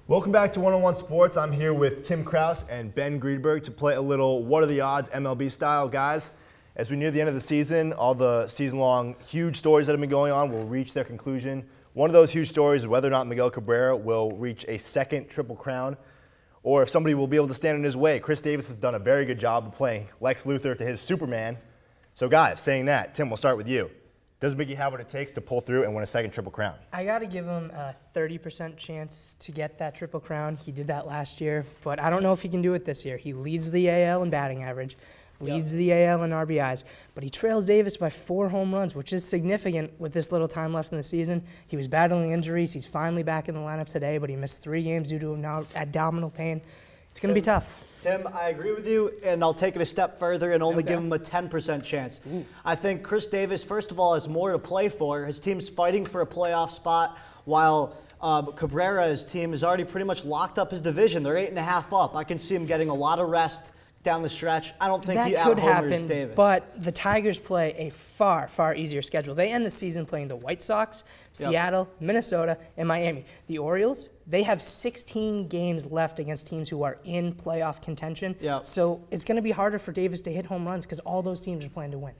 Welcome back to One-on-One Sports. I'm here with Tim Kraus and Ben Griedberg to play a little What Are the Odds MLB style. Guys, as we near the end of the season, all the season-long huge stories that have been going on will reach their conclusion. One of those huge stories is whether or not Miguel Cabrera will reach a second Triple Crown or if somebody will be able to stand in his way. Chris Davis has done a very good job of playing Lex Luthor to his Superman. So guys, saying that, Tim, we'll start with you. Does Miggy have what it takes to pull through and win a second Triple Crown? I got to give him a 30% chance to get that Triple Crown. He did that last year, but I don't know if he can do it this year. He leads the AL in batting average, leads the AL in RBIs, but he trails Davis by 4 home runs, which is significant with this little time left in the season. He was battling injuries. He's finally back in the lineup today, but he missed 3 games due to abdominal pain. It's going to be tough. Tim, I agree with you, and I'll take it a step further and only give him a 10% chance. Ooh. I think Chris Davis, first of all, has more to play for. His team's fighting for a playoff spot, while Cabrera's team has already pretty much locked up his division. They're 8.5 up. I can see him getting a lot of rest down the stretch. I don't think he out-homers Davis. But the Tigers play a far, far easier schedule. They end the season playing the White Sox, Seattle, Minnesota, and Miami. The Orioles, they have 16 games left against teams who are in playoff contention. So it's going to be harder for Davis to hit home runs because all those teams are playing to win.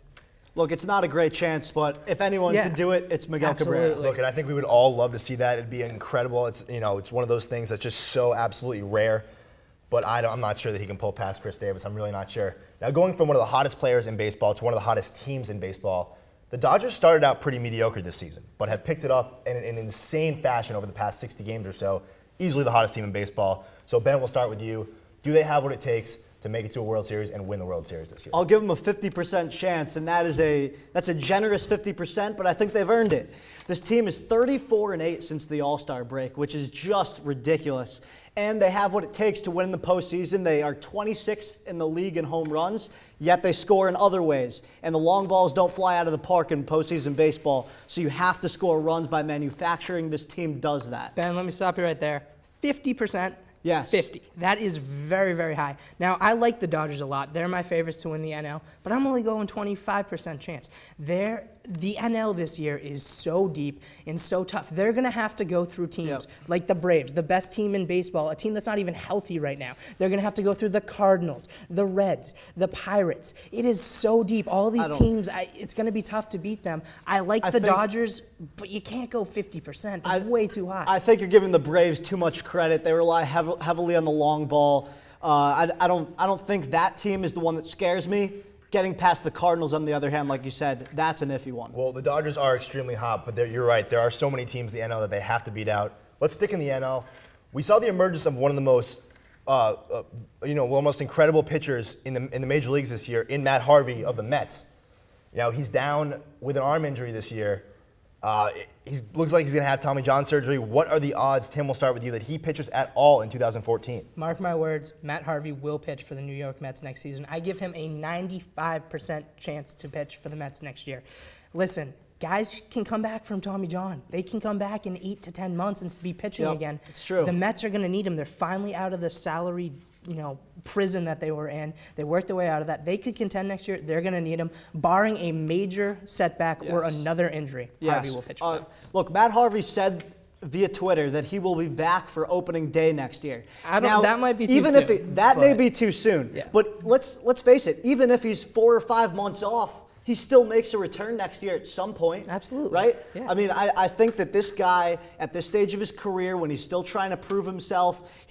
Look, it's not a great chance, but if anyone can do it, it's Miguel Cabrera. Look, and I think we would all love to see that. It'd be incredible. It's, you know, it's one of those things that's just so absolutely rare. But I'm not sure that he can pull past Chris Davis. I'm really not sure. Now, going from one of the hottest players in baseball to one of the hottest teams in baseball, the Dodgers started out pretty mediocre this season, but have picked it up in an insane fashion over the past 60 games or so. Easily the hottest team in baseball. So, Ben, we'll start with you. Do they have what it takes to make it to a World Series and win the World Series this year? I'll give them a 50% chance, and that's a generous 50%, but I think they've earned it. This team is 34-8 since the All-Star break, which is just ridiculous. And they have what it takes to win in the postseason. They are 26th in the league in home runs, yet they score in other ways. And the long balls don't fly out of the park in postseason baseball, so you have to score runs by manufacturing. This team does that. Ben, let me stop you right there. 50%. Yes. 50. That is very, very high. Now, I like the Dodgers a lot. They're my favorites to win the NL, but I'm only going 25% chance. The NL this year is so deep and so tough. They're going to have to go through teams like the Braves, the best team in baseball, a team that's not even healthy right now. They're going to have to go through the Cardinals, the Reds, the Pirates. It is so deep. All these teams, it's going to be tough to beat them. I like the Dodgers, but you can't go 50%. That's way too high. I think you're giving the Braves too much credit. They rely heavily on the long ball. I don't think that team is the one that scares me. Getting past the Cardinals, on the other hand, like you said, that's an iffy one. Well, the Dodgers are extremely hot, but you're right. There are so many teams in the NL that they have to beat out. Let's stick in the NL. We saw the emergence of one of the most, most incredible pitchers in the major leagues this year, in Matt Harvey of the Mets. You know, he's down with an arm injury this year. He looks like he's going to have Tommy John surgery. What are the odds, Tim, we'll start with you, that he pitches at all in 2014? Mark my words, Matt Harvey will pitch for the New York Mets next season. I give him a 95% chance to pitch for the Mets next year. Listen, guys can come back from Tommy John. They can come back in 8 to 10 months and be pitching again. It's true. The Mets are going to need him. They're finally out of the salary prison that they were in. They worked their way out of that. They could contend next year. They're going to need him. Barring a major setback or another injury, Harvey will pitch for them. Look, Matt Harvey said via Twitter that he will be back for opening day next year. That might be too soon. That may be too soon. Yeah. But let's face it, even if he's 4 or 5 months off, he still makes a return next year at some point. Absolutely. Right? Yeah. I mean, I think that this guy, at this stage of his career, when he's still trying to prove himself,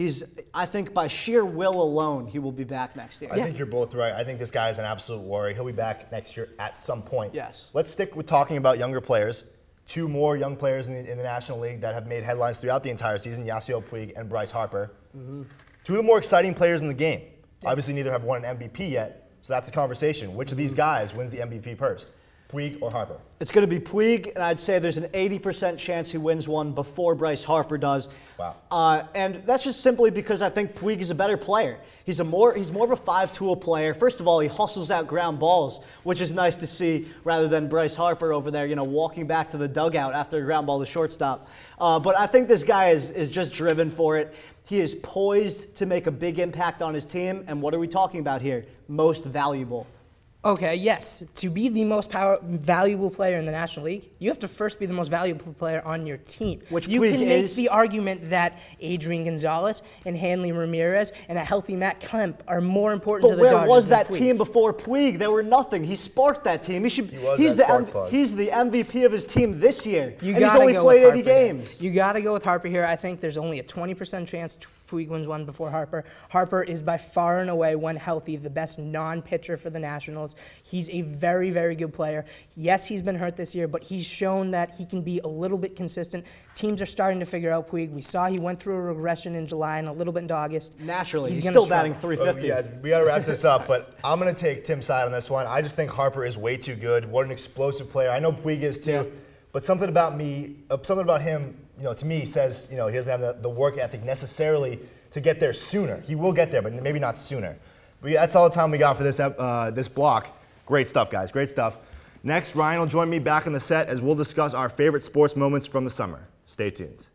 I think by sheer will alone, he will be back next year. I think you're both right. I think this guy is an absolute warrior. He'll be back next year at some point. Yes. Let's stick with talking about younger players. 2 more young players in the National League that have made headlines throughout the entire season, Yasiel Puig and Bryce Harper. 2 of the more exciting players in the game. Obviously, neither have won an MVP yet. So that's the conversation. Which of these guys wins the MVP first, Puig or Harper? It's going to be Puig, and I'd say there's an 80% chance he wins one before Bryce Harper does. Wow. And that's just simply because I think Puig is a better player. He's more of a 5-tool player. First of all, he hustles out ground balls, which is nice to see, rather than Bryce Harper over there, walking back to the dugout after a ground ball to shortstop. But I think this guy is just driven for it. He is poised to make a big impact on his team. And what are we talking about here? Most valuable. Okay, yes. To be the most valuable player in the National League, you have to first be the most valuable player on your team. Which you Puig can make is. the argument that Adrian Gonzalez and Hanley Ramirez and a healthy Matt Kemp are more important to But the Dodgers where was than that Puig. team before Puig? They were nothing. He sparked that team. He's that spark plug. He's the MVP of his team this year, You and he's gotta only go played with 80 Harper here. games. You got to go with Harper here. I think there's only a 20% chance Puig wins one before Harper. Harper is by far and away, when healthy, the best non-pitcher for the Nationals. He's a very, very good player. Yes, he's been hurt this year, but he's shown that he can be a little bit consistent. Teams are starting to figure out Puig. We saw he went through a regression in July and a little bit into August. Naturally, he's gonna still struggle. batting 350. Guys, we got to wrap this up, but I'm going to take Tim's side on this one. I just think Harper is way too good. What an explosive player. I know Puig is too, Yeah. but something about him, to me says, he doesn't have the work ethic necessarily to get there sooner. He will get there, but maybe not sooner. But yeah, that's all the time we got for this block. Great stuff, guys. Great stuff. Next, Ryan will join me back on the set as we'll discuss our favorite sports moments from the summer. Stay tuned.